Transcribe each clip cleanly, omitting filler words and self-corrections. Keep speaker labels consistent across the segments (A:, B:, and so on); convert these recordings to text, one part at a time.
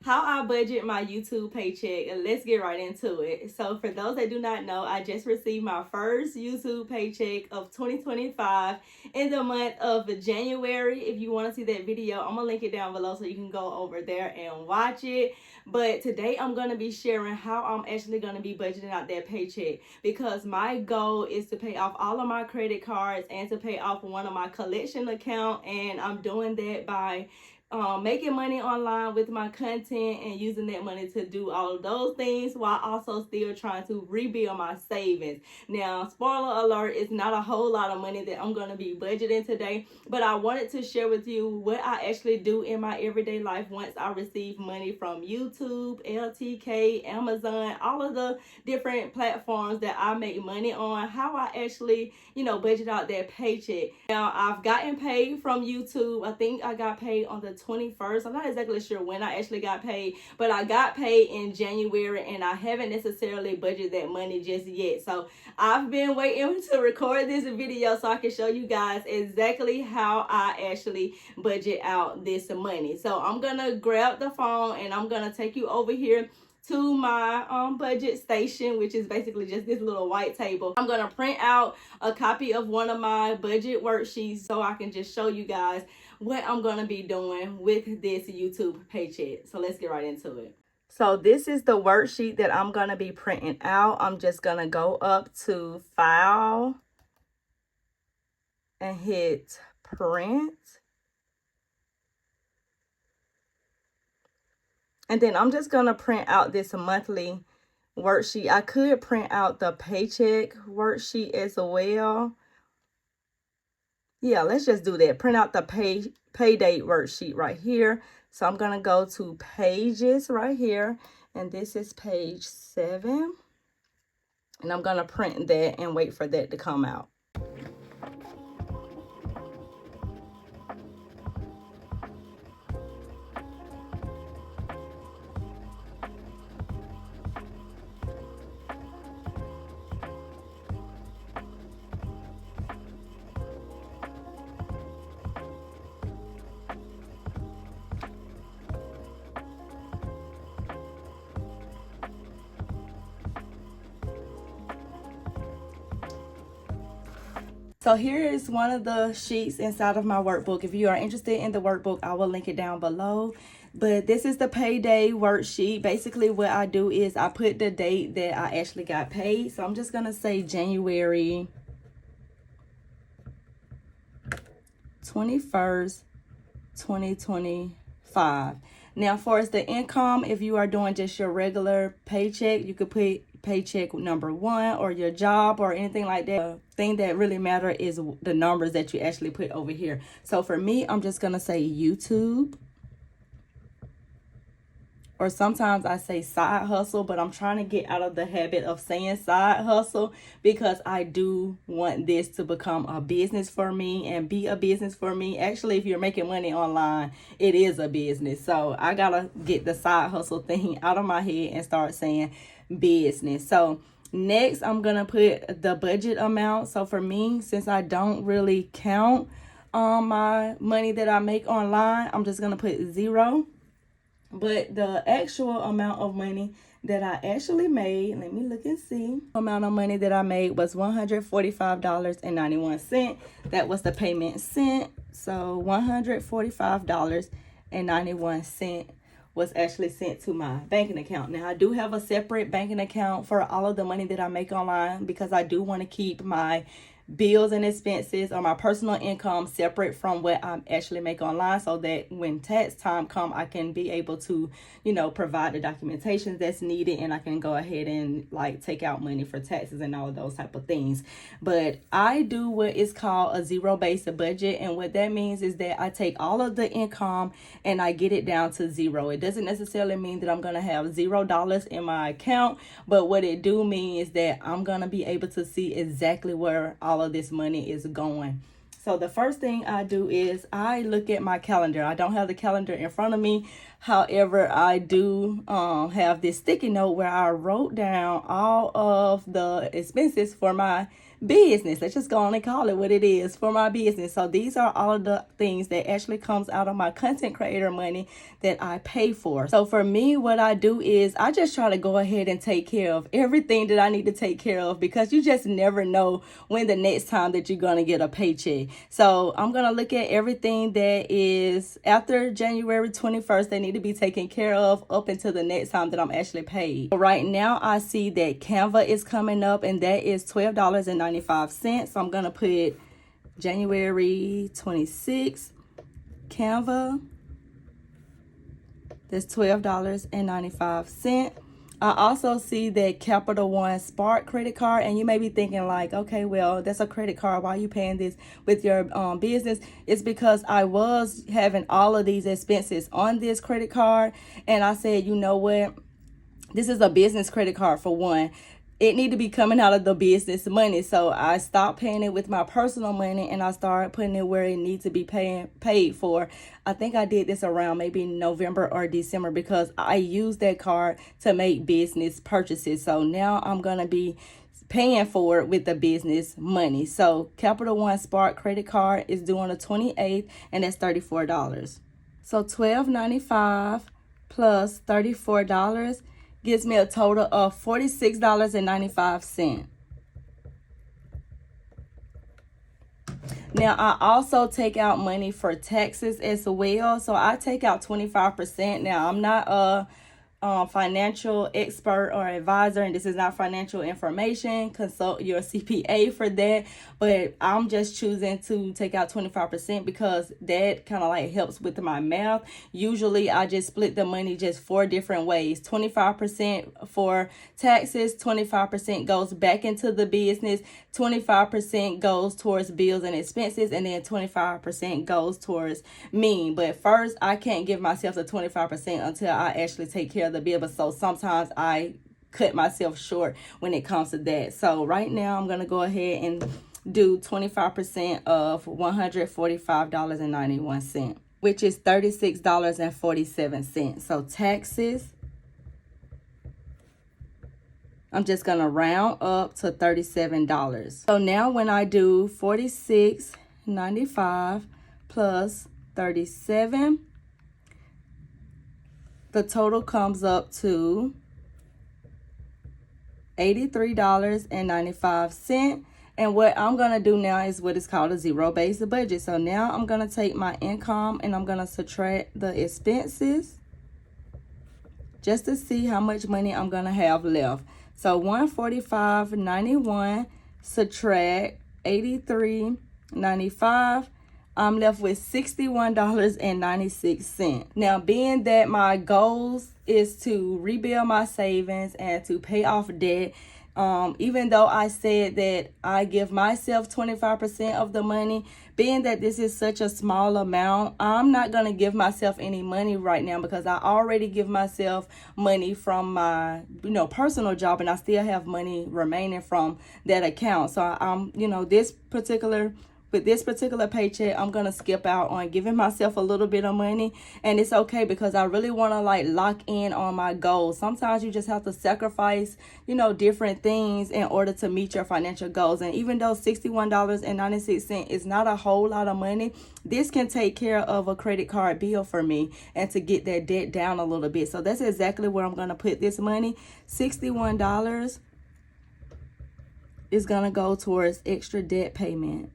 A: how I budget my YouTube paycheck. Let's get right into it. So for those that do not know, I just received my first YouTube paycheck of 2025 in the month of January. If you want to see that video, I'm gonna link it down below so you can go over there and watch it. But today I'm going to be sharing how I'm actually going to be budgeting out that paycheck, because my goal is to pay off all of my credit cards and to pay off one of my collection account, and I'm doing that by making money online with my content and using that money to do all of those things while also still trying to rebuild my savings. Now, spoiler alert, it's not a whole lot of money that I'm going to be budgeting today, but I wanted to share with you what I actually do in my everyday life once I receive money from YouTube, LTK, Amazon, all of the different platforms that I make money on, how I actually, budget out that paycheck. Now, I've gotten paid from YouTube. I think I got paid on the 21st. I'm not exactly sure when I actually got paid, but I got paid in January and I haven't necessarily budgeted that money just yet. So I've been waiting to record this video so I can show you guys exactly how I actually budget out this money. So I'm gonna grab the phone and I'm gonna take you over here to my budget station, which is basically just this little white table. I'm gonna print out a copy of one of my budget worksheets so I can just show you guys what I'm gonna be doing with this YouTube paycheck. So let's get right into it. So this is the worksheet that I'm gonna be printing out. I'm just gonna go up to File and hit Print. And then I'm just going to print out this monthly worksheet. I could print out the paycheck worksheet as well. Yeah, let's just do that. Print out the pay date worksheet right here. So I'm going to go to Pages right here. And this is page 7. And I'm going to print that and wait for that to come out. So here is one of the sheets inside of my workbook. If you are interested in the workbook, I will link it down below. But this is the payday worksheet. Basically what I do is I put the date that I actually got paid. So I'm just going to say January 21st, 2025. Now, for the income, if you are doing just your regular paycheck, you could put paycheck number 1 or your job or anything like that. The thing that really matter is the numbers that you actually put over here. So for me, I'm just going to say YouTube. Or sometimes I say side hustle, but I'm trying to get out of the habit of saying side hustle because I do want this to become a business for me and be a business for me. Actually, if you're making money online, it is a business. So I gotta get the side hustle thing out of my head and start saying business. So next, I'm gonna put the budget amount. So for me, since I don't really count my money that I make online, I'm just gonna put 0. But the actual amount of money that I actually made, let me look and see. The amount of money that I made was $145.91. That was the payment sent. So $145.91 was actually sent to my banking account. Now, I do have a separate banking account for all of the money that I make online because I do want to keep my bills and expenses or my personal income separate from what I actually make online, so that when tax time come, I can be able to, provide the documentation that's needed, and I can go ahead and take out money for taxes and all of those type of things. But I do what is called a zero-based budget, and what that means is that I take all of the income and I get it down to 0. It doesn't necessarily mean that I'm gonna have $0 in my account, but what it do mean is that I'm gonna be able to see exactly where all of this money is going. So the first thing I do is I look at my calendar. I don't have the calendar in front of me. However, I do have this sticky note where I wrote down all of the expenses for my business. Let's just go on and call it what it is, for my business. So these are all of the things that actually comes out of my content creator money that I pay for. So for me, what I do is I just try to go ahead and take care of everything that I need to take care of, because you just never know when the next time that you're going to get a paycheck. So I'm going to look at everything that is after January 21st that need to be taken care of up until the next time that I'm actually paid. Right now, I see that Canva is coming up, and that is $12.95. So I'm going to put January 26th, Canva. That's $12.95. I also see that Capital One Spark credit card, and you may be thinking like, okay, well, that's a credit card. Why are you paying this with your business? It's because I was having all of these expenses on this credit card, and I said, you know what? This is a business credit card for one. It need to be coming out of the business money. So I stopped paying it with my personal money, and I started putting it where it needs to be paid for. I think I did this around maybe November or December, because I used that card to make business purchases. So now I'm going to be paying for it with the business money. So Capital One Spark credit card is due on the 28th, and that's $34. So $12.95 plus $34 gives me a total of $46.95. Now, I also take out money for taxes as well. So I take out 25%. Now, I'm not a financial expert or advisor, and this is not financial information. Consult your CPA for that, but I'm just choosing to take out 25% because that kind of like helps with my math. Usually I just split the money just 4 different ways: 25% for taxes, 25% goes back into the business, 25% goes towards bills and expenses, and then 25% goes towards me. But first, I can't give myself the 25% until I actually take care of the bill. But so sometimes I cut myself short when it comes to that. So right now I'm going to go ahead and do 25% of $145.91, which is $36.47. So taxes, I'm just going to round up to $37. So now when I do $46.95 plus 37, the total comes up to $83.95. And what I'm going to do now is what is called a zero-based budget. So now I'm going to take my income and I'm going to subtract the expenses just to see how much money I'm going to have left. So $145.91 subtract $83.95. I'm left with $61.96. Now, being that my goals is to rebuild my savings and to pay off debt, even though I said that I give myself 25% of the money, being that this is such a small amount, I'm not going to give myself any money right now because I already give myself money from my, personal job, and I still have money remaining from that account. So I'm, with this particular paycheck, I'm going to skip out on giving myself a little bit of money. And it's okay because I really want to lock in on my goals. Sometimes you just have to sacrifice, different things in order to meet your financial goals. And even though $61.96 is not a whole lot of money, this can take care of a credit card bill for me and to get that debt down a little bit. So that's exactly where I'm going to put this money. $61 is going to go towards extra debt payment.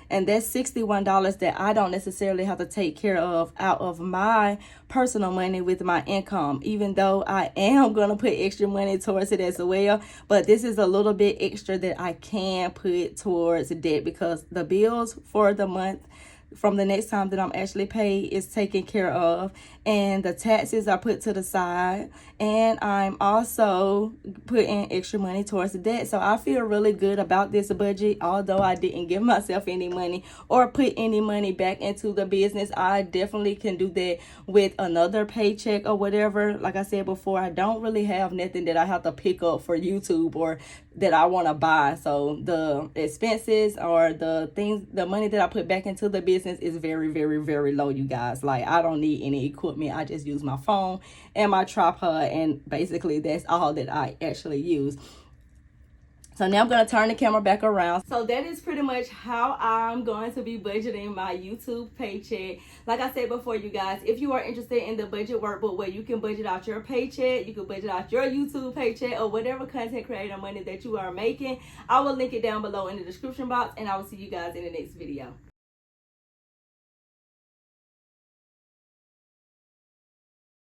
A: And that's $61 that I don't necessarily have to take care of out of my personal money with my income, even though I am going to put extra money towards it as well. But this is a little bit extra that I can put towards debt because the bills for the month from the next time that I'm actually paid is taken care of, and the taxes are put to the side, and I'm also putting extra money towards the debt. So I feel really good about this budget. Although I didn't give myself any money or put any money back into the business, I definitely can do that with another paycheck or whatever. Like I said before, I don't really have nothing that I have to pick up for YouTube or that I want to buy. So the expenses or the things, the money that I put back into the business is very, very, very low, you guys. Like, I don't need any equipment. I just use my phone and my tripod, and basically that's all that I actually use. So now I'm going to turn the camera back around. So that is pretty much how I'm going to be budgeting my YouTube paycheck. Like I said before, you guys, if you are interested in the budget workbook where you can budget out your paycheck, you can budget out your YouTube paycheck or whatever content creator money that you are making, I will link it down below in the description box, and I will see you guys in the next video.